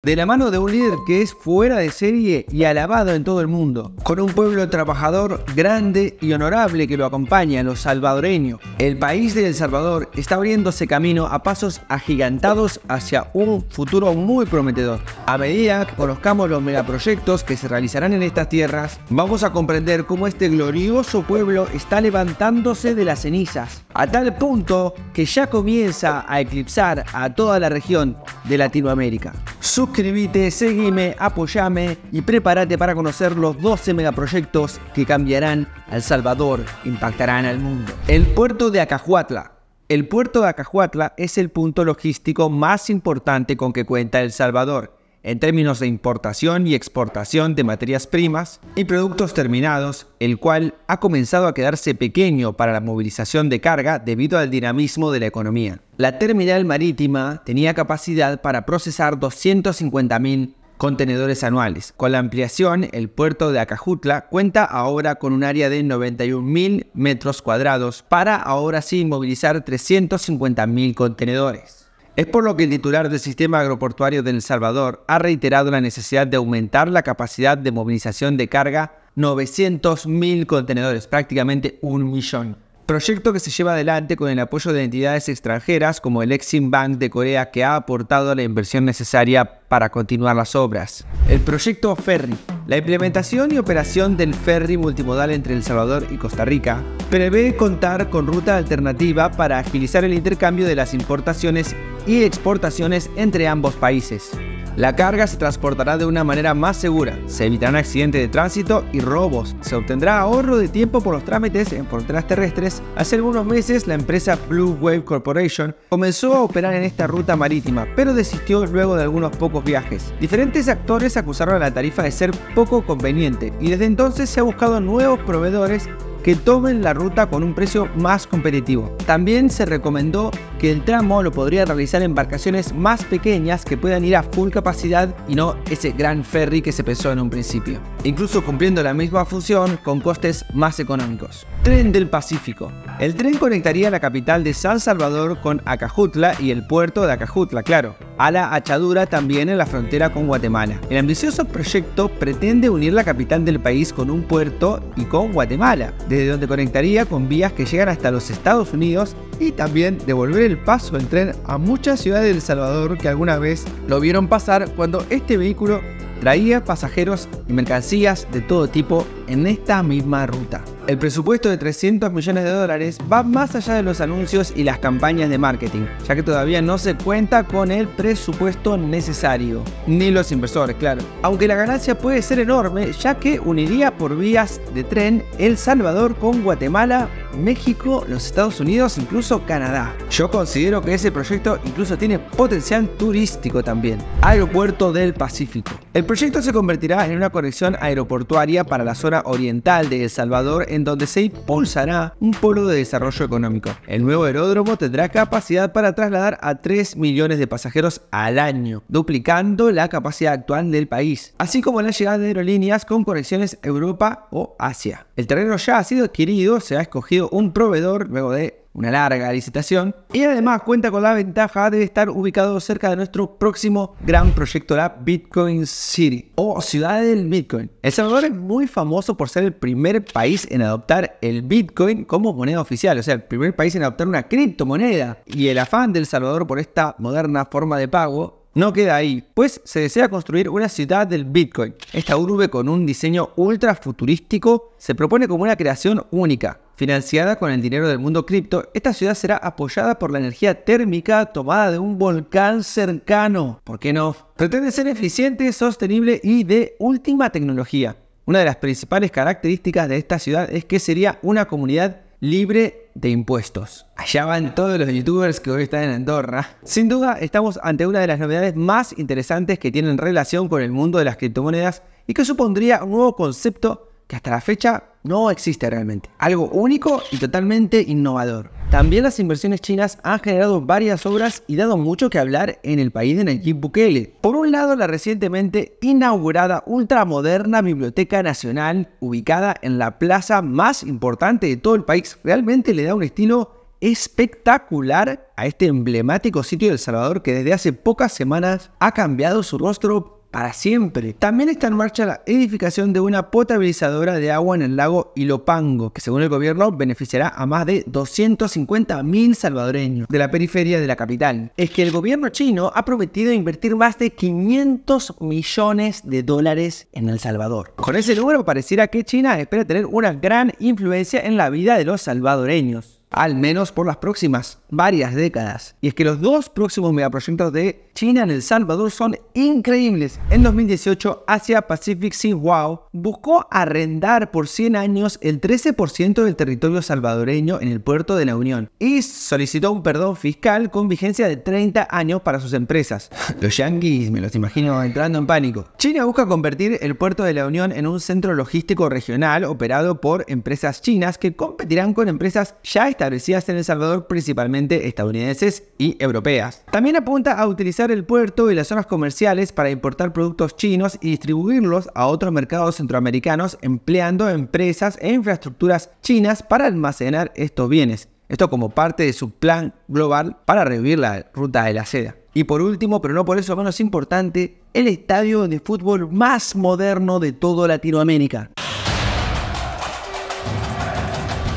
De la mano de un líder que es fuera de serie y alabado en todo el mundo, con un pueblo trabajador grande y honorable que lo acompaña, los salvadoreños. El país de El Salvador está abriéndose camino a pasos agigantados hacia un futuro muy prometedor. A medida que conozcamos los megaproyectos que se realizarán en estas tierras, vamos a comprender cómo este glorioso pueblo está levantándose de las cenizas, a tal punto que ya comienza a eclipsar a toda la región de Latinoamérica. Suscríbete, seguime, apoyame y prepárate para conocer los 12 megaproyectos que cambiarán a El Salvador, impactarán al mundo. El puerto de Acajuatla. El puerto de Acajuatla es el punto logístico más importante con que cuenta El Salvador, en términos de importación y exportación de materias primas y productos terminados, el cual ha comenzado a quedarse pequeño para la movilización de carga debido al dinamismo de la economía. La terminal marítima tenía capacidad para procesar 250.000 contenedores anuales. Con la ampliación, el puerto de Acajutla cuenta ahora con un área de 91.000 metros cuadrados para ahora sí movilizar 350.000 contenedores. Es por lo que el titular del sistema aeroportuario de El Salvador ha reiterado la necesidad de aumentar la capacidad de movilización de carga 900.000 contenedores, prácticamente 1 millón. Proyecto que se lleva adelante con el apoyo de entidades extranjeras como el Exim Bank de Corea, que ha aportado la inversión necesaria para continuar las obras. El proyecto Ferry. La implementación y operación del ferry multimodal entre El Salvador y Costa Rica prevé contar con ruta alternativa para agilizar el intercambio de las importaciones y exportaciones entre ambos países. La carga se transportará de una manera más segura, se evitarán accidentes de tránsito y robos, se obtendrá ahorro de tiempo por los trámites en fronteras terrestres. Hace algunos meses la empresa Blue Wave Corporation comenzó a operar en esta ruta marítima, pero desistió luego de algunos pocos viajes. Diferentes actores acusaron a la tarifa de ser poco conveniente y desde entonces se ha buscado nuevos proveedores que tomen la ruta con un precio más competitivo. También se recomendó que el tramo lo podría realizar embarcaciones más pequeñas que puedan ir a full capacidad y no ese gran ferry que se pensó en un principio, incluso cumpliendo la misma función con costes más económicos. Tren del Pacífico. El tren conectaría la capital de San Salvador con Acajutla y el puerto de Acajutla, claro, a la Achadura también en la frontera con Guatemala. El ambicioso proyecto pretende unir la capital del país con un puerto y con Guatemala, desde donde conectaría con vías que llegan hasta los Estados Unidos y también devolver el paso del tren a muchas ciudades de El Salvador que alguna vez lo vieron pasar cuando este vehículo traía pasajeros y mercancías de todo tipo en esta misma ruta. El presupuesto de 300 millones de dólares va más allá de los anuncios y las campañas de marketing, ya que todavía no se cuenta con el presupuesto necesario, ni los inversores, claro. Aunque la ganancia puede ser enorme, ya que uniría por vías de tren El Salvador con Guatemala, México, los Estados Unidos, incluso Canadá. Yo considero que ese proyecto incluso tiene potencial turístico también. Aeropuerto del Pacífico. El proyecto se convertirá en una conexión aeroportuaria para la zona oriental de El Salvador, en donde se impulsará un polo de desarrollo económico. El nuevo aeródromo tendrá capacidad para trasladar a 3 millones de pasajeros al año, duplicando la capacidad actual del país, así como la llegada de aerolíneas con conexiones Europa o Asia. El terreno ya ha sido adquirido, se ha escogido un proveedor luego de una larga licitación y además cuenta con la ventaja de estar ubicado cerca de nuestro próximo gran proyecto, la Bitcoin City o Ciudad del Bitcoin. El Salvador es muy famoso por ser el primer país en adoptar el Bitcoin como moneda oficial, o sea, el primer país en adoptar una criptomoneda, y el afán del Salvador por esta moderna forma de pago no queda ahí, pues se desea construir una ciudad del Bitcoin. Esta urbe con un diseño ultra futurístico se propone como una creación única. Financiada con el dinero del mundo cripto, esta ciudad será apoyada por la energía térmica tomada de un volcán cercano. ¿Por qué no? Pretende ser eficiente, sostenible y de última tecnología. Una de las principales características de esta ciudad es que sería una comunidad libre de impuestos. Allá van todos los youtubers que hoy están en Andorra. Sin duda, estamos ante una de las novedades más interesantes que tienen relación con el mundo de las criptomonedas y que supondría un nuevo concepto que hasta la fecha no existe realmente. Algo único y totalmente innovador. También las inversiones chinas han generado varias obras y dado mucho que hablar en el país de Nayib Bukele. Por un lado, la recientemente inaugurada ultramoderna Biblioteca Nacional, ubicada en la plaza más importante de todo el país, realmente le da un estilo espectacular a este emblemático sitio de El Salvador que desde hace pocas semanas ha cambiado su rostro para siempre. También está en marcha la edificación de una potabilizadora de agua en el lago Ilopango, que según el gobierno beneficiará a más de 250.000 salvadoreños de la periferia de la capital. Es que el gobierno chino ha prometido invertir más de 500 millones de dólares en El Salvador. Con ese número pareciera que China espera tener una gran influencia en la vida de los salvadoreños, al menos por las próximas varias décadas. Y es que los dos próximos megaproyectos de China en El Salvador son increíbles. En 2018, Asia Pacific Xinhua buscó arrendar por 100 años el 13% del territorio salvadoreño en el puerto de la Unión y solicitó un perdón fiscal con vigencia de 30 años para sus empresas. Los yanquis me los imagino entrando en pánico. China busca convertir el puerto de la Unión en un centro logístico regional operado por empresas chinas que competirán con empresas ya establecidas en El Salvador, principalmente estadounidenses y europeas. También apunta a utilizar el puerto y las zonas comerciales para importar productos chinos y distribuirlos a otros mercados centroamericanos, empleando empresas e infraestructuras chinas para almacenar estos bienes. Esto como parte de su plan global para revivir la ruta de la seda. Y por último, pero no por eso menos importante, el estadio de fútbol más moderno de toda Latinoamérica.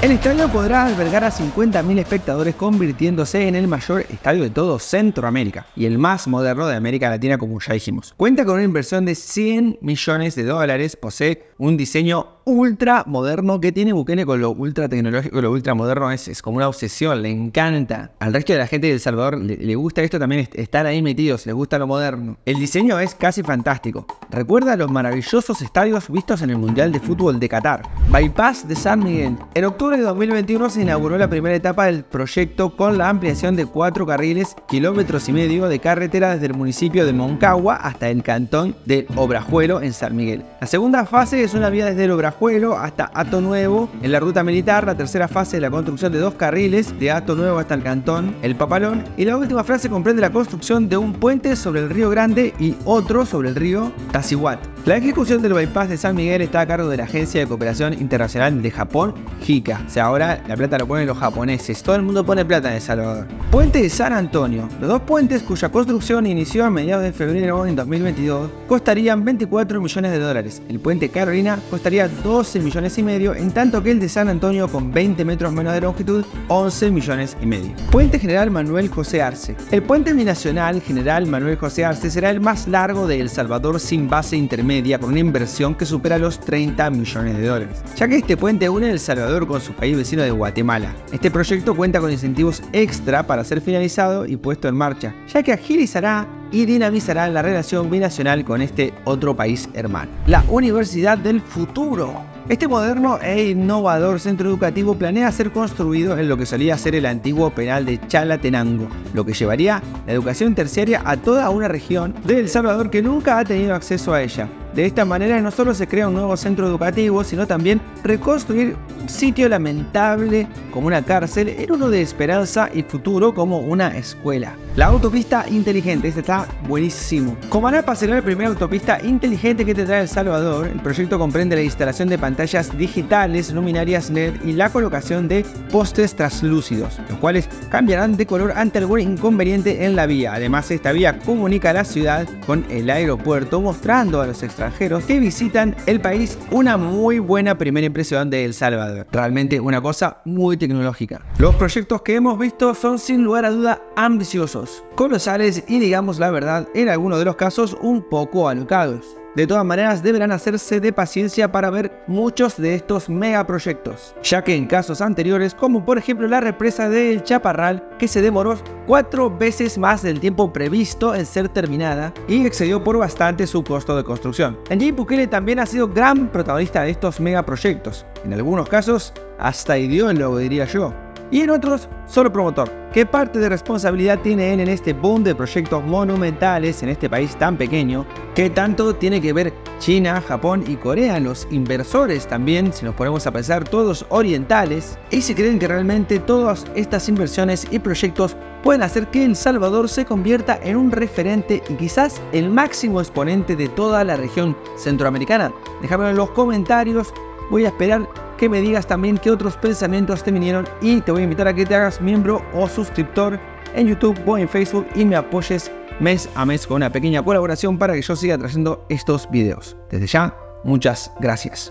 El estadio podrá albergar a 50.000 espectadores, convirtiéndose en el mayor estadio de todo Centroamérica y el más moderno de América Latina, como ya dijimos. Cuenta con una inversión de 100 millones de dólares, posee un diseño ultra moderno que tiene Bukele con lo ultra tecnológico, lo ultra moderno es como una obsesión, le encanta. Al resto de la gente de El Salvador le gusta esto también, estar ahí metidos, les gusta lo moderno. El diseño es casi fantástico. Recuerda los maravillosos estadios vistos en el Mundial de Fútbol de Qatar. Bypass de San Miguel. En octubre de 2021 se inauguró la primera etapa del proyecto con la ampliación de 4 carriles, kilómetros y medio de carretera desde el municipio de Moncagua hasta el cantón de Obrajuelo en San Miguel. La segunda fase es una vía desde el Obrajuelo hasta Hato Nuevo en la ruta militar. La tercera fase es la construcción de 2 carriles de Hato Nuevo hasta el cantón El Papalón. Y la última fase comprende la construcción de un puente sobre el río Grande y otro sobre el río Tacihuat. La ejecución del bypass de San Miguel está a cargo de la Agencia de Cooperación Internacional de Japón, JICA. O sea, ahora la plata lo ponen los japoneses. Todo el mundo pone plata en El Salvador. Puente de San Antonio. Los 2 puentes, cuya construcción inició a mediados de febrero en 2022, costarían 24 millones de dólares. El puente Carolina costaría 12 millones y medio, en tanto que el de San Antonio, con 20 metros menos de longitud, 11 millones y medio. Puente General Manuel José Arce. El puente binacional General Manuel José Arce será el más largo de El Salvador sin base intermedia, con una inversión que supera los 30 millones de dólares, ya que este puente une El Salvador con su país vecino de Guatemala. Este proyecto cuenta con incentivos extra para ser finalizado y puesto en marcha, ya que agilizará y dinamizará la relación binacional con este otro país hermano. La Universidad del Futuro. Este moderno e innovador centro educativo planea ser construido en lo que solía ser el antiguo penal de Chalatenango, lo que llevaría la educación terciaria a toda una región de El Salvador que nunca ha tenido acceso a ella. De esta manera no solo se crea un nuevo centro educativo, sino también reconstruir un sitio lamentable como una cárcel en uno de esperanza y futuro como una escuela. La autopista inteligente, este está buenísimo. Comanapa será la primera autopista inteligente que tendrá El Salvador. El proyecto comprende la instalación de pantallas digitales, luminarias LED y la colocación de postes translúcidos, los cuales cambiarán de color ante algún inconveniente en la vía. Además, esta vía comunica a la ciudad con el aeropuerto, mostrando a los extranjeros que visitan el país una muy buena primera impresión de El Salvador. Realmente una cosa muy tecnológica. Los proyectos que hemos visto son sin lugar a duda ambiciosos, colosales y, digamos la verdad, en algunos de los casos un poco alocados. De todas maneras, deberán hacerse de paciencia para ver muchos de estos megaproyectos, ya que en casos anteriores, como por ejemplo la represa del Chaparral, que se demoró 4 veces más del tiempo previsto en ser terminada y excedió por bastante su costo de construcción. Nayib Bukele también ha sido gran protagonista de estos megaproyectos, en algunos casos hasta ideólogo, diría yo, y en otros solo promotor. ¿Qué parte de responsabilidad tiene él en este boom de proyectos monumentales en este país tan pequeño? ¿Qué tanto tiene que ver China, Japón y Corea, los inversores también, si nos ponemos a pensar, todos orientales? Y si creen que realmente todas estas inversiones y proyectos pueden hacer que El Salvador se convierta en un referente y quizás el máximo exponente de toda la región centroamericana. Déjamelo en los comentarios, voy a esperar que me digas también qué otros pensamientos te vinieron y te voy a invitar a que te hagas miembro o suscriptor en YouTube o en Facebook y me apoyes mes a mes con una pequeña colaboración para que yo siga trayendo estos videos. Desde ya, muchas gracias.